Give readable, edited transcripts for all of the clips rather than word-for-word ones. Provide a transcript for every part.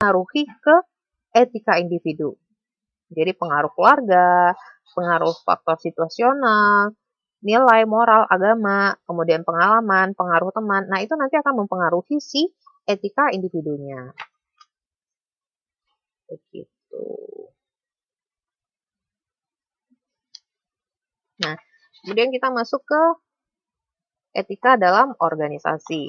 mempengaruhi ke etika individu. Jadi pengaruh keluarga, pengaruh faktor situasional, nilai moral agama, kemudian pengalaman, pengaruh teman. Nah, itu nanti akan mempengaruhi si etika individunya. Begitu. Nah, kemudian kita masuk ke etika dalam organisasi.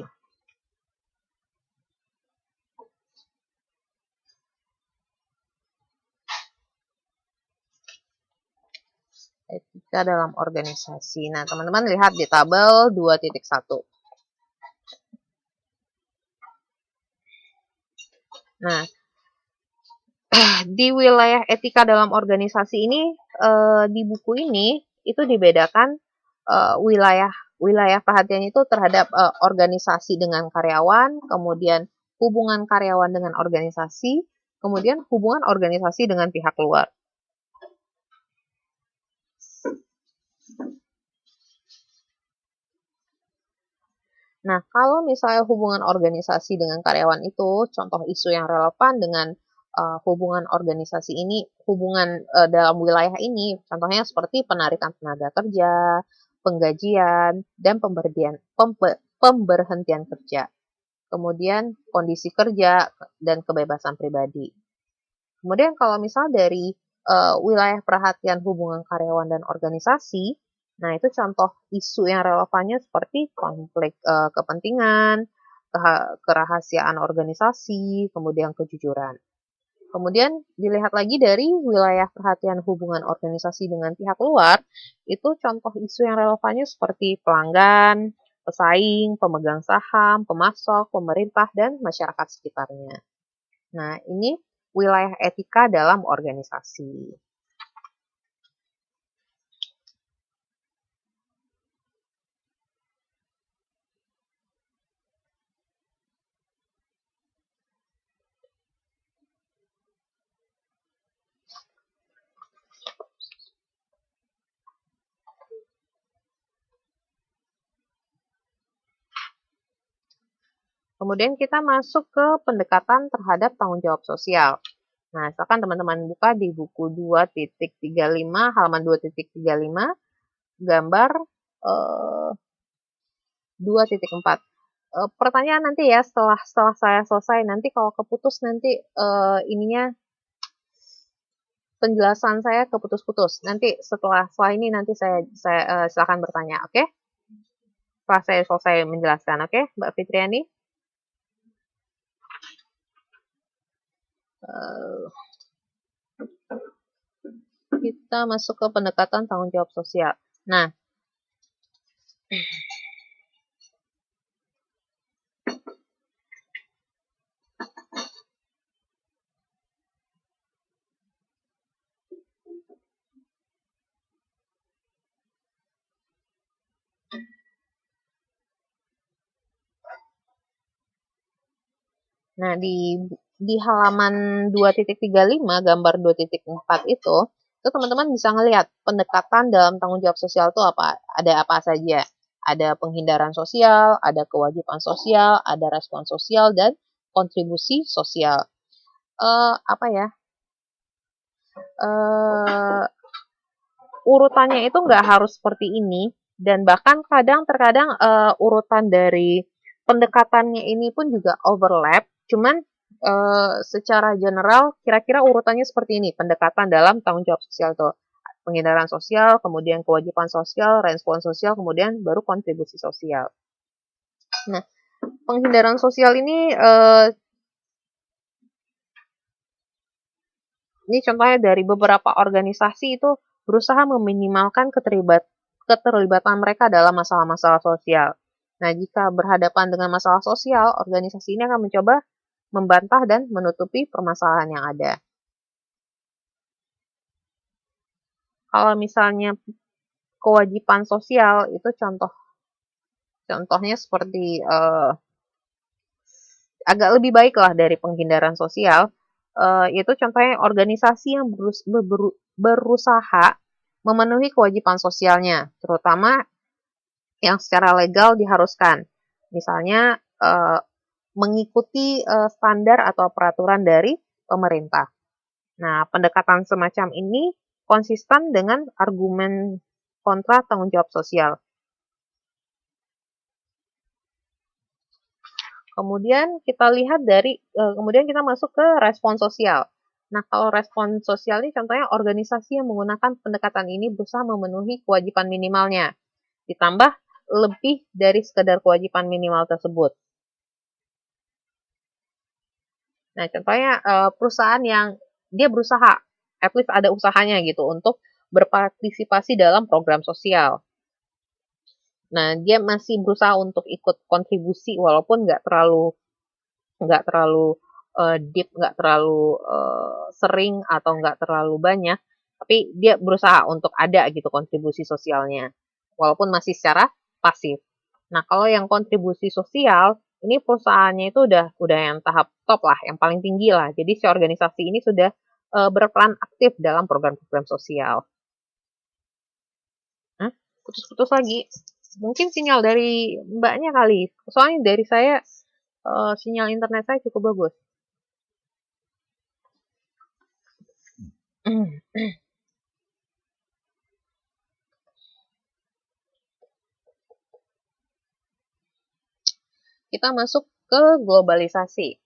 Etika dalam organisasi. Nah, teman-teman lihat di tabel 2.1. Nah, di wilayah etika dalam organisasi ini, di buku ini itu dibedakan wilayah perhatian itu terhadap organisasi dengan karyawan, kemudian hubungan karyawan dengan organisasi, kemudian hubungan organisasi dengan pihak luar. Nah, kalau misalnya hubungan organisasi dengan karyawan itu, contoh isu yang relevan dengan hubungan organisasi ini, hubungan dalam wilayah ini, contohnya seperti penarikan tenaga kerja, penggajian, dan pemberhentian kerja. Kemudian kondisi kerja dan kebebasan pribadi. Kemudian kalau misal dari wilayah perhatian hubungan karyawan dan organisasi, nah itu contoh isu yang relevannya seperti konflik kepentingan, kerahasiaan organisasi, kemudian kejujuran. Kemudian dilihat lagi dari wilayah perhatian hubungan organisasi dengan pihak luar, itu contoh isu yang relevannya seperti pelanggan, pesaing, pemegang saham, pemasok, pemerintah, dan masyarakat sekitarnya. Nah, ini wilayah etika dalam organisasi. Kemudian kita masuk ke pendekatan terhadap tanggung jawab sosial. Nah, misalkan teman-teman buka di buku 2.35, halaman 2.35, gambar 2.4. Pertanyaan nanti ya setelah saya selesai, nanti kalau keputus nanti ininya penjelasan saya keputus-putus. Nanti setelah ini nanti saya silakan bertanya, oke? Setelah saya selesai menjelaskan, oke, Mbak Fitriani? Kita masuk ke pendekatan tanggung jawab sosial. Nah, di halaman 2.35, gambar 2.4 itu teman-teman bisa ngelihat pendekatan dalam tanggung jawab sosial itu apa? Ada apa saja? Ada penghindaran sosial, ada kewajiban sosial, ada respon sosial, dan kontribusi sosial. Apa ya? Urutannya itu nggak harus seperti ini, dan bahkan terkadang urutan dari pendekatannya ini pun juga overlap, cuman secara general kira-kira urutannya seperti ini, pendekatan dalam tanggung jawab sosial tuh. Penghindaran sosial, kemudian kewajiban sosial, respon sosial, kemudian baru kontribusi sosial. Nah, penghindaran sosial ini contohnya dari beberapa organisasi itu berusaha meminimalkan keterlibatan mereka dalam masalah-masalah sosial. Nah, jika berhadapan dengan masalah sosial, organisasi ini akan mencoba membantah dan menutupi permasalahan yang ada. Kalau misalnya kewajiban sosial itu contohnya seperti agak lebih baik lah dari penghindaran sosial. Itu contohnya organisasi yang berusaha memenuhi kewajiban sosialnya, terutama yang secara legal diharuskan. Misalnya mengikuti standar atau peraturan dari pemerintah. Nah, pendekatan semacam ini konsisten dengan argumen kontra tanggung jawab sosial. Kemudian kemudian kita masuk ke respon sosial. Nah, kalau respon sosial ini contohnya organisasi yang menggunakan pendekatan ini berusaha memenuhi kewajiban minimalnya, ditambah lebih dari sekedar kewajiban minimal tersebut. Nah, contohnya perusahaan yang dia berusaha, at least ada usahanya gitu untuk berpartisipasi dalam program sosial. Nah, dia masih berusaha untuk ikut kontribusi walaupun nggak terlalu deep, nggak terlalu sering atau nggak terlalu banyak, tapi dia berusaha untuk ada gitu kontribusi sosialnya, walaupun masih secara pasif. Nah, kalau yang kontribusi sosial, ini perusahaannya itu udah yang tahap top lah, yang paling tinggi lah. Jadi si organisasi ini sudah berperan aktif dalam program-program sosial. Hah? Putus-putus lagi. Mungkin sinyal dari mbaknya kali. Soalnya dari saya sinyal internet saya cukup bagus. Kita masuk ke globalisasi.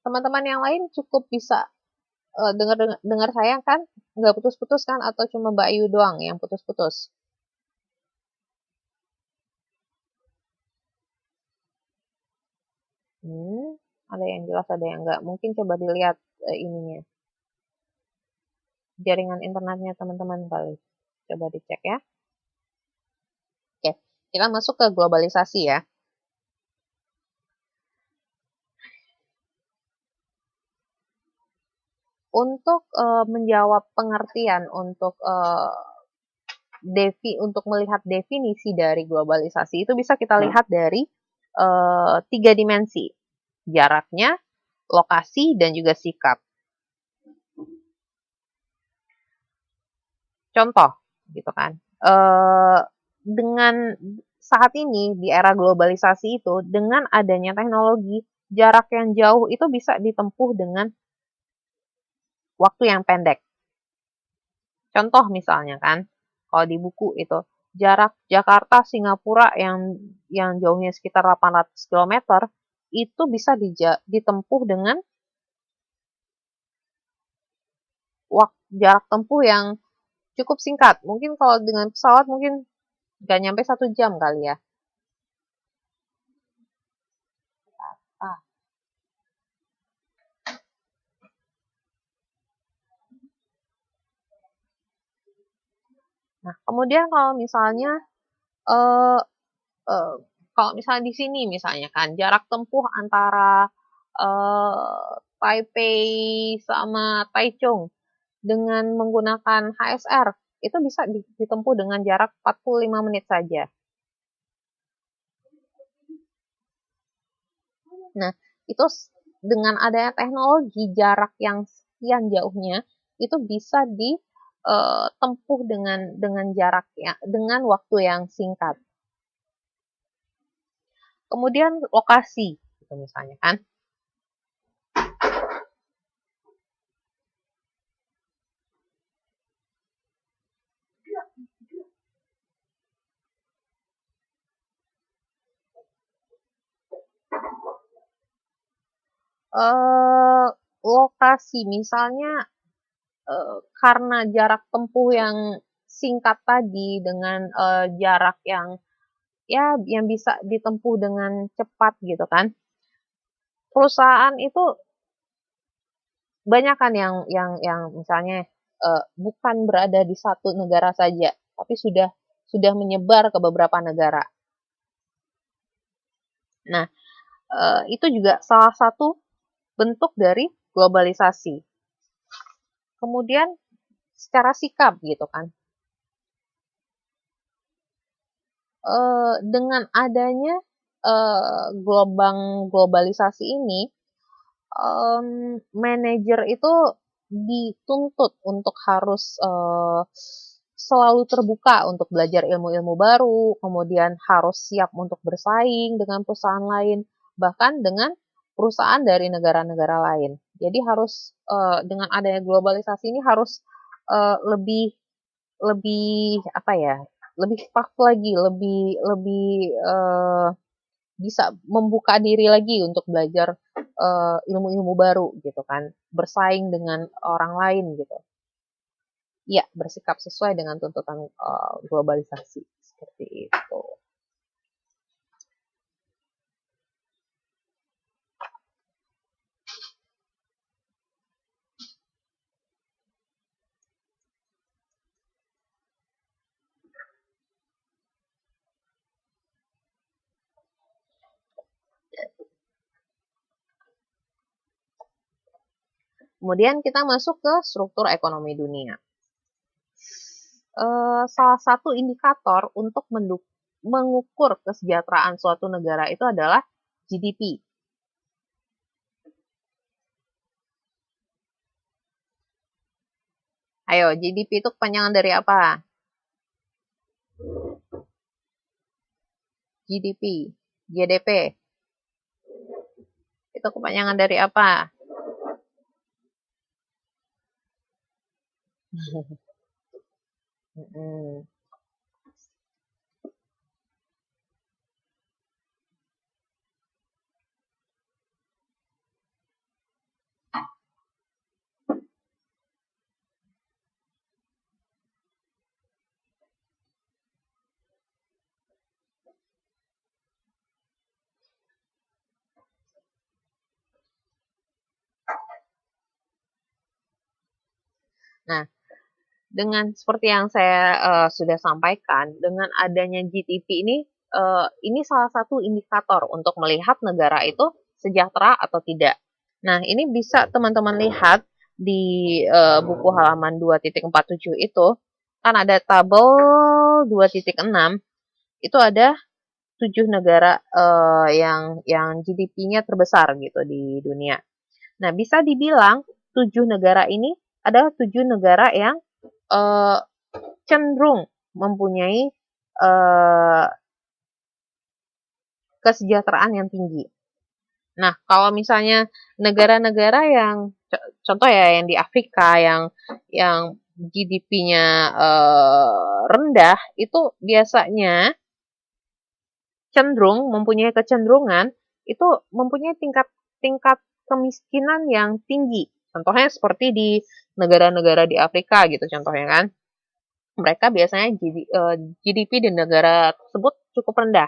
Teman-teman yang lain cukup bisa dengar saya kan? Nggak putus-putus kan? Atau cuma Mbak Ayu doang yang putus-putus? Ada yang jelas, ada yang enggak. Mungkin coba dilihat ininya. Jaringan internetnya teman-teman kali. Coba dicek ya. Oke, kita masuk ke globalisasi ya. Untuk menjawab pengertian untuk melihat definisi dari globalisasi itu bisa kita lihat dari 3 dimensi. Jaraknya, lokasi, dan juga sikap. Contoh, gitu kan. Dengan saat ini di era globalisasi itu, dengan adanya teknologi, jarak yang jauh itu bisa ditempuh dengan waktu yang pendek. Contoh misalnya kan, kalau di buku itu, jarak Jakarta Singapura yang jauhnya sekitar 800 km itu bisa ditempuh dengan jarak tempuh yang cukup singkat. Mungkin kalau dengan pesawat mungkin nggak nyampe 1 jam kali ya. Nah, kemudian eh, kalau misalnya di sini misalnya kan jarak tempuh antara Taipei sama Taichung dengan menggunakan HSR itu bisa ditempuh dengan jarak 45 menit saja. Nah, itu dengan adanya teknologi jarak yang sekian jauhnya itu bisa ditempuh dengan jarak dengan waktu yang singkat. Kemudian lokasi, gitu misalnya kan. Lokasi misalnya karena jarak tempuh yang singkat tadi dengan jarak yang bisa ditempuh dengan cepat gitu kan. Perusahaan itu banyak kan yang misalnya bukan berada di satu negara saja, tapi sudah menyebar ke beberapa negara. Nah, itu juga salah satu bentuk dari globalisasi. Kemudian secara sikap gitu kan, dengan adanya globalisasi ini, manajer itu dituntut untuk harus selalu terbuka untuk belajar ilmu-ilmu baru, kemudian harus siap untuk bersaing dengan perusahaan lain, bahkan dengan perusahaan dari negara-negara lain. Jadi harus dengan adanya globalisasi ini harus lebih lebih apa ya, lebih tough lagi, lebih lebih bisa membuka diri lagi untuk belajar ilmu-ilmu baru gitu kan, bersaing dengan orang lain gitu. Ya, bersikap sesuai dengan tuntutan globalisasi seperti itu. Kemudian kita masuk ke struktur ekonomi dunia. Salah satu indikator untuk mengukur kesejahteraan suatu negara itu adalah GDP. Ayo, GDP itu kepanjangan dari apa? GDP, GDP. Itu kepanjangan dari apa? Nah, dengan seperti yang saya sudah sampaikan, dengan adanya GDP ini salah satu indikator untuk melihat negara itu sejahtera atau tidak. Nah, ini bisa teman-teman lihat di buku halaman 2.47 itu, kan ada tabel 2.6, itu ada 7 negara yang GDP-nya terbesar gitu di dunia. Nah, bisa dibilang 7 negara ini adalah 7 negara yang cenderung mempunyai kesejahteraan yang tinggi. Nah, kalau misalnya negara-negara yang contoh ya yang di Afrika yang GDP-nya rendah itu biasanya cenderung mempunyai kecenderungan itu mempunyai tingkat kemiskinan yang tinggi. Contohnya seperti di negara-negara di Afrika gitu contohnya kan. Mereka biasanya GDP di negara tersebut cukup rendah.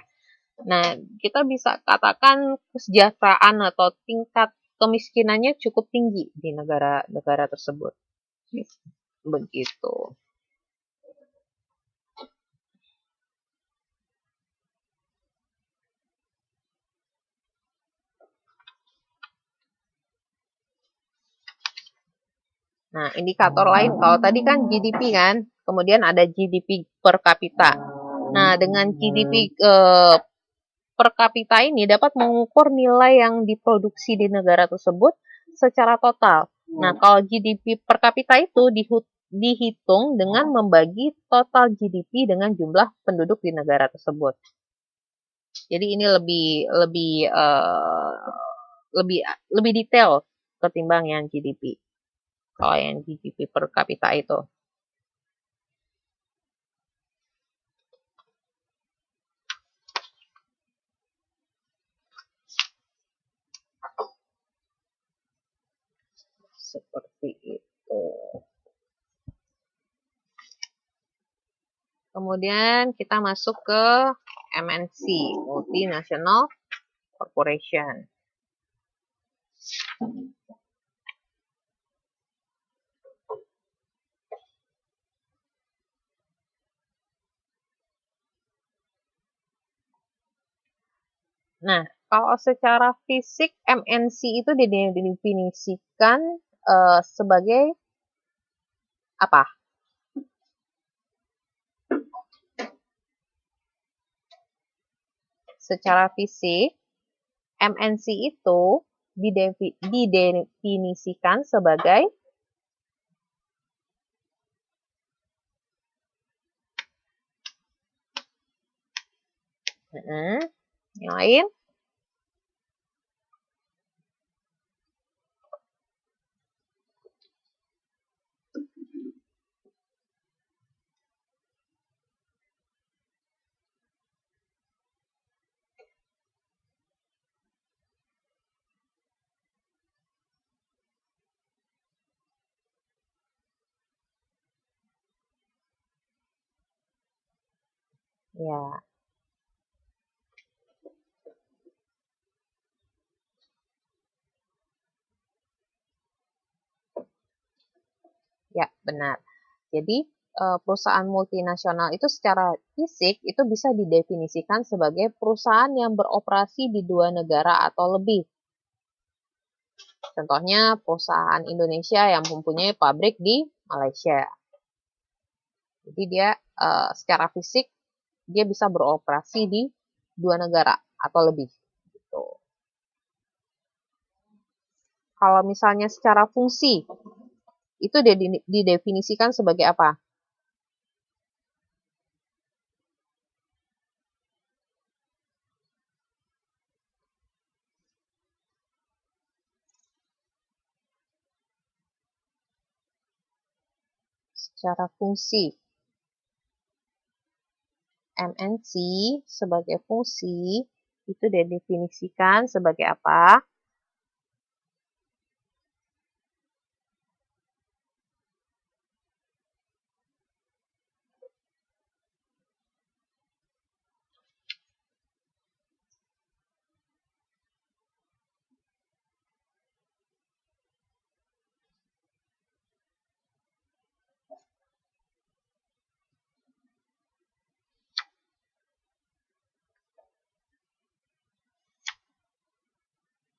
Nah, kita bisa katakan kesejahteraan atau tingkat kemiskinannya cukup tinggi di negara-negara tersebut. Begitu. Nah, indikator lain, kalau tadi kan GDP kan, kemudian ada GDP per kapita. Nah, dengan GDP per kapita ini dapat mengukur nilai yang diproduksi di negara tersebut secara total. Nah, kalau GDP per kapita itu dihitung dengan membagi total GDP dengan jumlah penduduk di negara tersebut. Jadi ini lebih detail ketimbang yang GDP. Kalau yang GDP per kapita itu. Seperti itu. Kemudian kita masuk ke MNC, Multinational Corporation. Nah, kalau secara fisik MNC itu didefinisikan sebagai apa? Secara fisik, MNC itu didefinisikan sebagai yang lain. Ya, ya benar. Jadi perusahaan multinasional itu secara fisik itu bisa didefinisikan sebagai perusahaan yang beroperasi di dua negara atau lebih. Contohnya perusahaan Indonesia yang mempunyai pabrik di Malaysia. Jadi dia secara fisik dia bisa beroperasi di dua negara atau lebih. Gitu. Kalau misalnya secara fungsi, itu didefinisikan sebagai apa? Secara fungsi, MNC sebagai fungsi itu didefinisikan sebagai apa?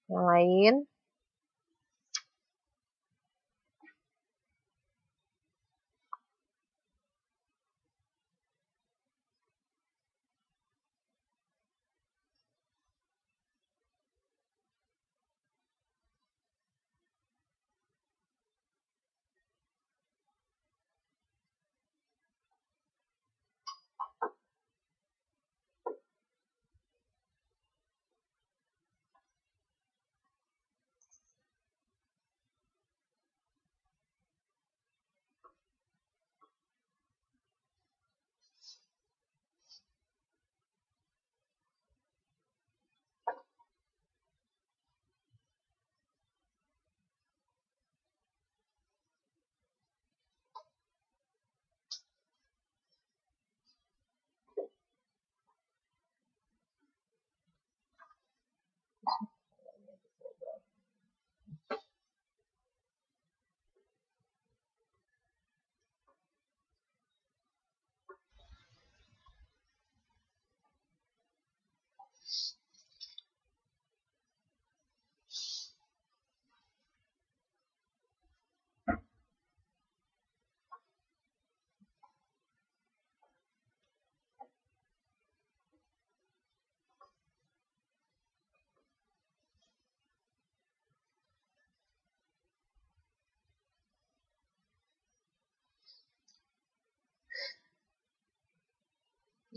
Yang lain,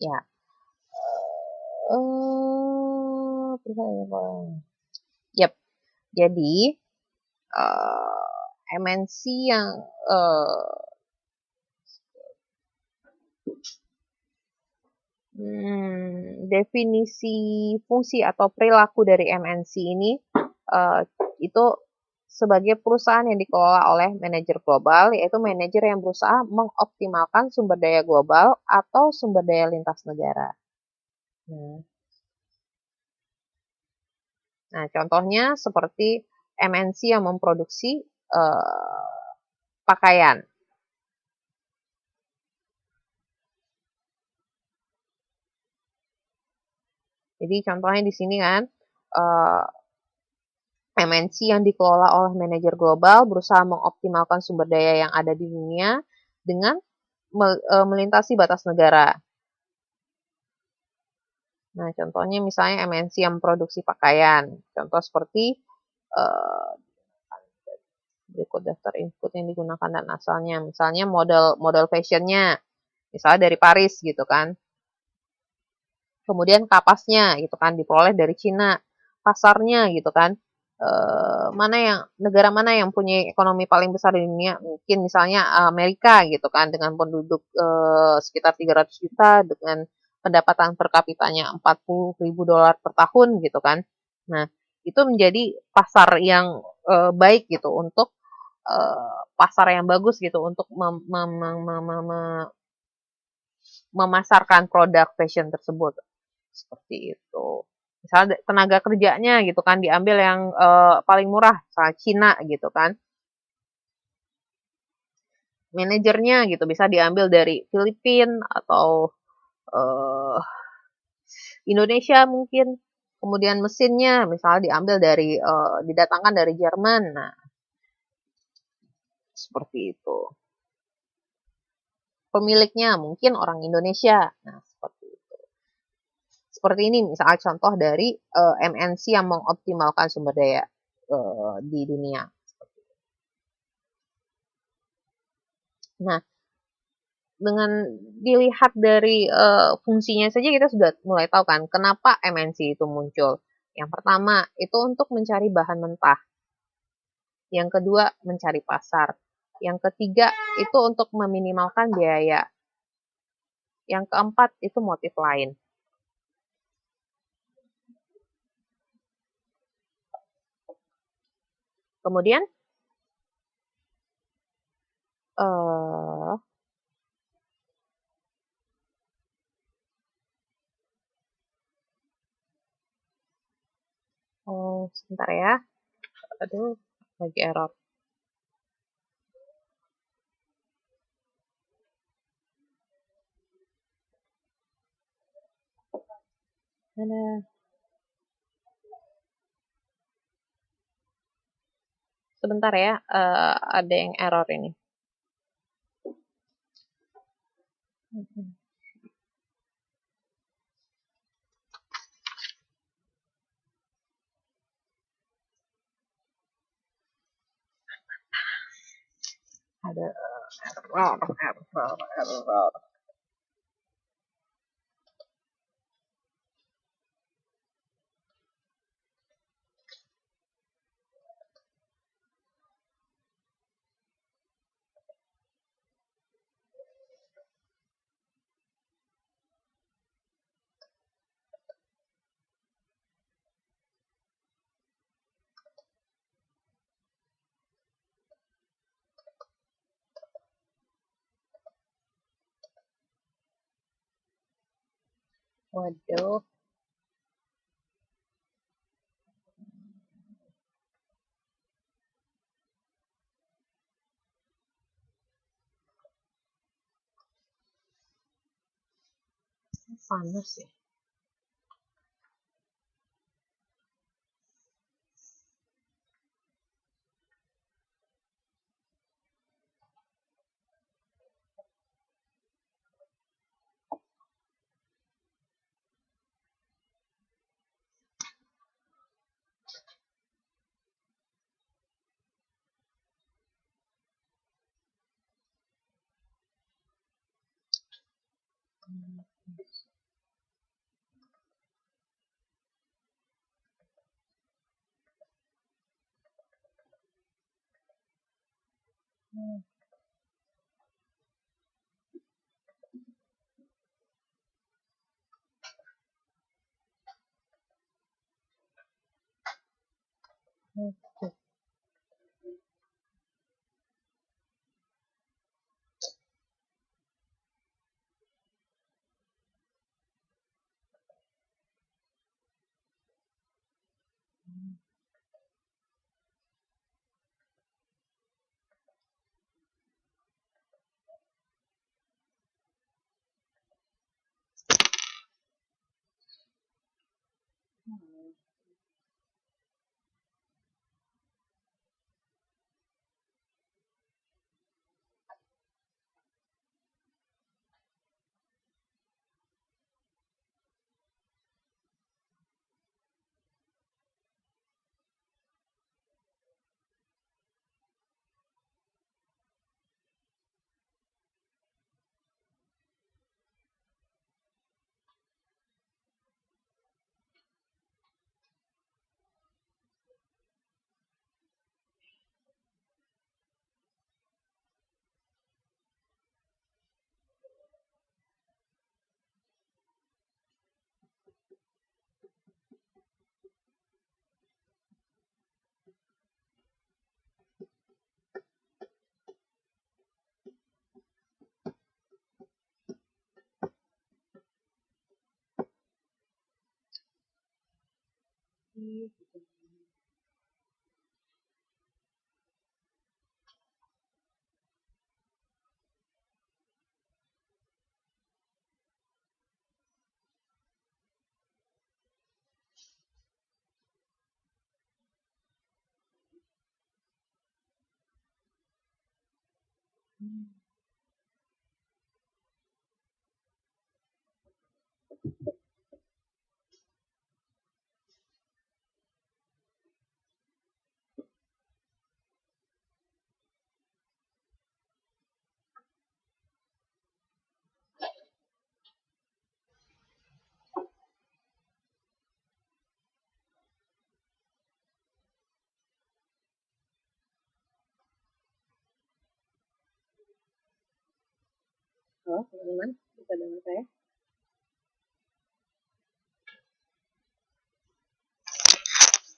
ya. Yap. Jadi MNC yang definisi fungsi atau perilaku dari MNC ini itu sebagai perusahaan yang dikelola oleh manajer global, yaitu manajer yang berusaha mengoptimalkan sumber daya global atau sumber daya lintas negara. Nah, contohnya seperti MNC yang memproduksi pakaian. Jadi contohnya di sini kan, MNC yang dikelola oleh manajer global berusaha mengoptimalkan sumber daya yang ada di dunia dengan melintasi batas negara. Nah, contohnya misalnya MNC yang memproduksi pakaian. Contoh seperti berikut daftar input yang digunakan dan asalnya. Misalnya model fashionnya, misalnya dari Paris gitu kan. Kemudian kapasnya gitu kan diperoleh dari Cina. Pasarnya gitu kan. Negara mana yang punya ekonomi paling besar di dunia? Mungkin misalnya Amerika gitu kan dengan penduduk sekitar 300 juta dengan pendapatan per kapitanya 40.000 dolar per tahun gitu kan. Nah, itu menjadi pasar yang baik gitu untuk pasar yang bagus gitu untuk memasarkan produk fashion tersebut. Seperti itu. Misalnya tenaga kerjanya gitu kan diambil yang paling murah, misalnya Cina gitu kan. Manajernya gitu bisa diambil dari Filipina atau uh, Indonesia mungkin. Kemudian mesinnya misalnya diambil dari didatangkan dari Jerman. Nah, seperti itu. Pemiliknya mungkin orang Indonesia. Nah, seperti itu. Seperti ini misalnya contoh dari MNC yang mengoptimalkan sumber daya di dunia. Nah, dengan dilihat dari fungsinya saja kita sudah mulai tahu kan kenapa MNC itu muncul. Yang pertama itu untuk mencari bahan mentah. Yang kedua mencari pasar. Yang ketiga itu untuk meminimalkan biaya. Yang keempat itu motif lain. Kemudian eh sebentar ya. Aduh, lagi error. Mana? Sebentar ya, ada yang error ini. Ada error. Waduh, panas ya. Halo teman-teman, bisa dengar saya?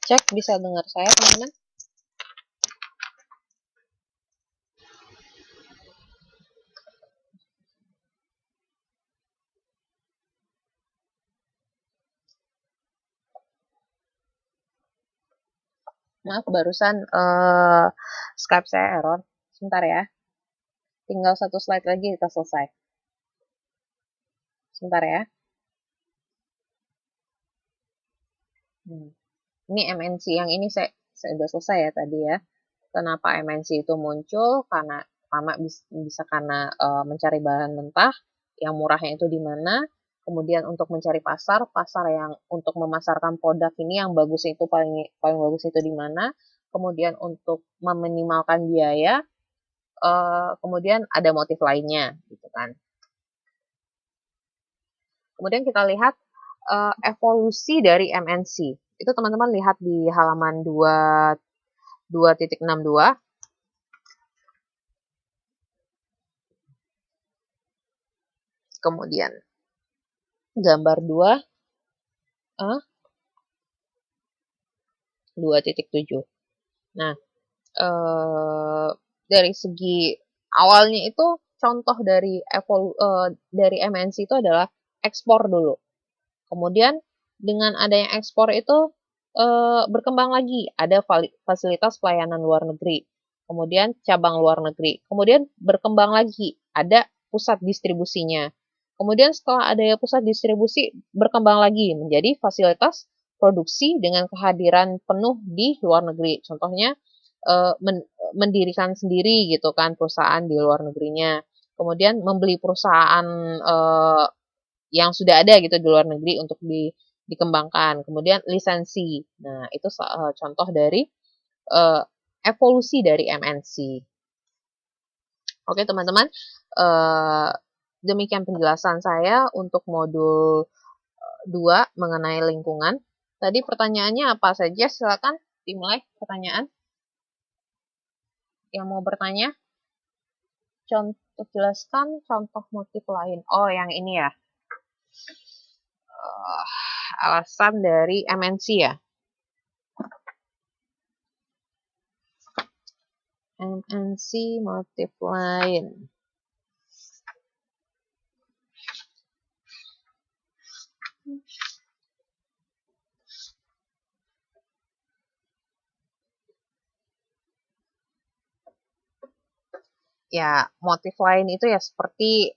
Cek, bisa dengar saya teman-teman? Maaf, barusan Skype saya error. Sebentar ya. Tinggal satu slide lagi kita selesai. Sebentar ya. Ini MNC yang ini saya sudah selesai ya tadi ya. Kenapa MNC itu muncul? Karena pertama bisa karena mencari bahan mentah yang murahnya itu di mana. Kemudian untuk mencari pasar yang untuk memasarkan produk ini yang bagus itu paling bagus itu di mana. Kemudian untuk meminimalkan biaya, kemudian ada motif lainnya gitu kan. Kemudian kita lihat evolusi dari MNC. Itu teman-teman lihat di halaman 2.62. Kemudian gambar 2.7. Nah, dari segi awalnya itu contoh dari dari MNC itu adalah ekspor dulu. Kemudian dengan adanya ekspor itu berkembang lagi, ada fasilitas pelayanan luar negeri. Kemudian cabang luar negeri. Kemudian berkembang lagi, ada pusat distribusinya. Kemudian setelah ada pusat distribusi, berkembang lagi menjadi fasilitas produksi dengan kehadiran penuh di luar negeri. Contohnya mendirikan sendiri gitu kan perusahaan di luar negerinya. Kemudian membeli perusahaan yang sudah ada gitu di luar negeri untuk dikembangkan. Kemudian lisensi. Nah, itu contoh dari evolusi dari MNC. Oke, teman-teman. Demikian penjelasan saya untuk modul 2 mengenai lingkungan. Tadi pertanyaannya apa saja? Silakan dimulai pertanyaan. Yang mau bertanya? Jelaskan contoh motif lain. Oh, yang ini ya. Alasan dari MNC ya. MNC motif lain. Ya, motif lain itu ya seperti